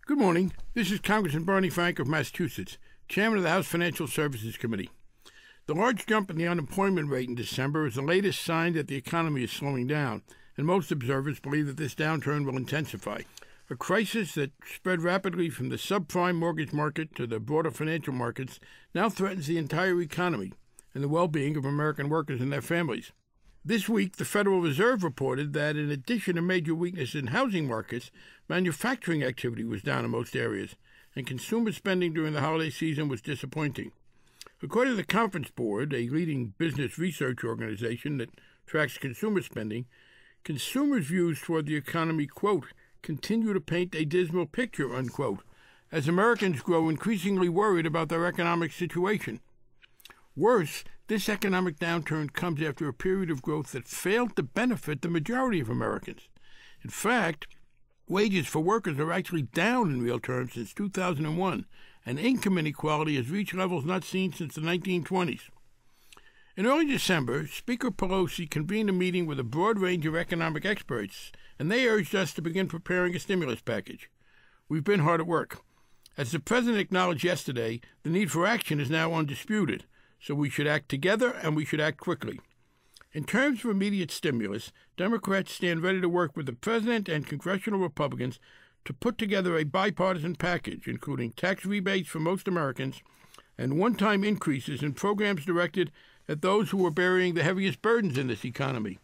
Good morning. This is Congressman Barney Frank of Massachusetts, Chairman of the House Financial Services Committee. The large jump in the unemployment rate in December is the latest sign that the economy is slowing down, and most observers believe that this downturn will intensify. A crisis that spread rapidly from the subprime mortgage market to the broader financial markets now threatens the entire economy and the well-being of American workers and their families. This week, the Federal Reserve reported that in addition to major weakness in housing markets, manufacturing activity was down in most areas, and consumer spending during the holiday season was disappointing. According to the Conference Board, a leading business research organization that tracks consumer spending, consumers' views toward the economy, quote, continue to paint a dismal picture, unquote, as Americans grow increasingly worried about their economic situation. Worse, this economic downturn comes after a period of growth that failed to benefit the majority of Americans. In fact, wages for workers are actually down in real terms since 2001, and income inequality has reached levels not seen since the 1920s. In early December, Speaker Pelosi convened a meeting with a broad range of economic experts, and they urged us to begin preparing a stimulus package. We've been hard at work. As the President acknowledged yesterday, the need for action is now undisputed. So we should act together, and we should act quickly. In terms of immediate stimulus, Democrats stand ready to work with the President and congressional Republicans to put together a bipartisan package, including tax rebates for most Americans and one-time increases in programs directed at those who are bearing the heaviest burdens in this economy.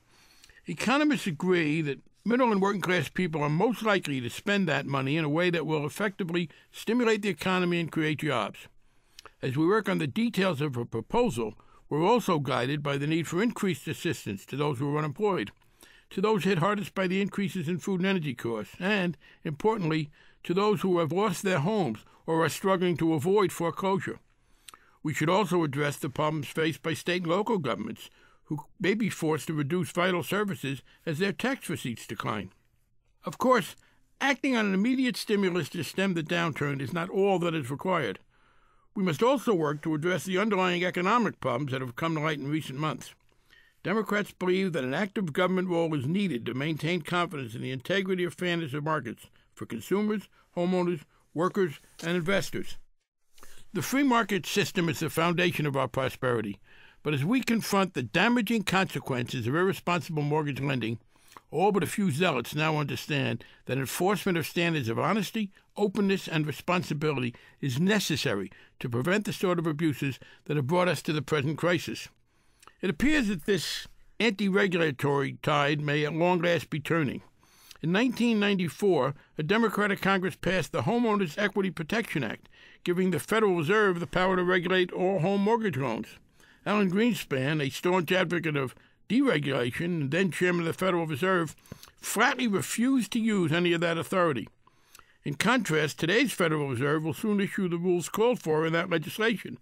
Economists agree that middle and working-class people are most likely to spend that money in a way that will effectively stimulate the economy and create jobs. As we work on the details of a proposal, we're also guided by the need for increased assistance to those who are unemployed, to those hit hardest by the increases in food and energy costs, and, importantly, to those who have lost their homes or are struggling to avoid foreclosure. We should also address the problems faced by state and local governments, who may be forced to reduce vital services as their tax receipts decline. Of course, acting on an immediate stimulus to stem the downturn is not all that is required. We must also work to address the underlying economic problems that have come to light in recent months. Democrats believe that an active government role is needed to maintain confidence in the integrity and fairness of markets for consumers, homeowners, workers, and investors. The free market system is the foundation of our prosperity, but as we confront the damaging consequences of irresponsible mortgage lending, all but a few zealots now understand that enforcement of standards of honesty, openness, and responsibility is necessary to prevent the sort of abuses that have brought us to the present crisis. It appears that this anti-regulatory tide may at long last be turning. In 1994, a Democratic Congress passed the Homeowners Equity Protection Act, giving the Federal Reserve the power to regulate all home mortgage loans. Alan Greenspan, a staunch advocate of deregulation and then chairman of the Federal Reserve, flatly refused to use any of that authority. In contrast, today's Federal Reserve will soon issue the rules called for in that legislation.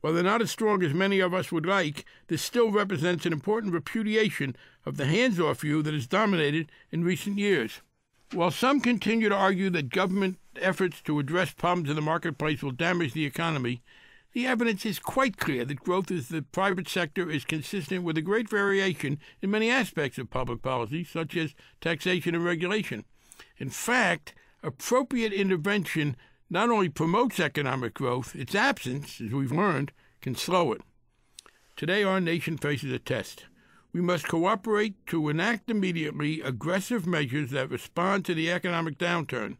While they're not as strong as many of us would like, this still represents an important repudiation of the hands-off view that has dominated in recent years. While some continue to argue that government efforts to address problems in the marketplace will damage the economy, the evidence is quite clear that growth in the private sector is consistent with a great variation in many aspects of public policy, such as taxation and regulation. In fact, appropriate intervention not only promotes economic growth, its absence, as we've learned, can slow it. Today, our nation faces a test. We must cooperate to enact immediately aggressive measures that respond to the economic downturn,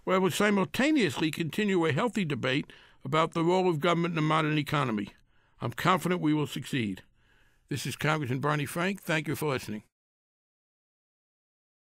while we simultaneously continue a healthy debate about the role of government in the modern economy. I'm confident we will succeed. This is Congressman Barney Frank. Thank you for listening.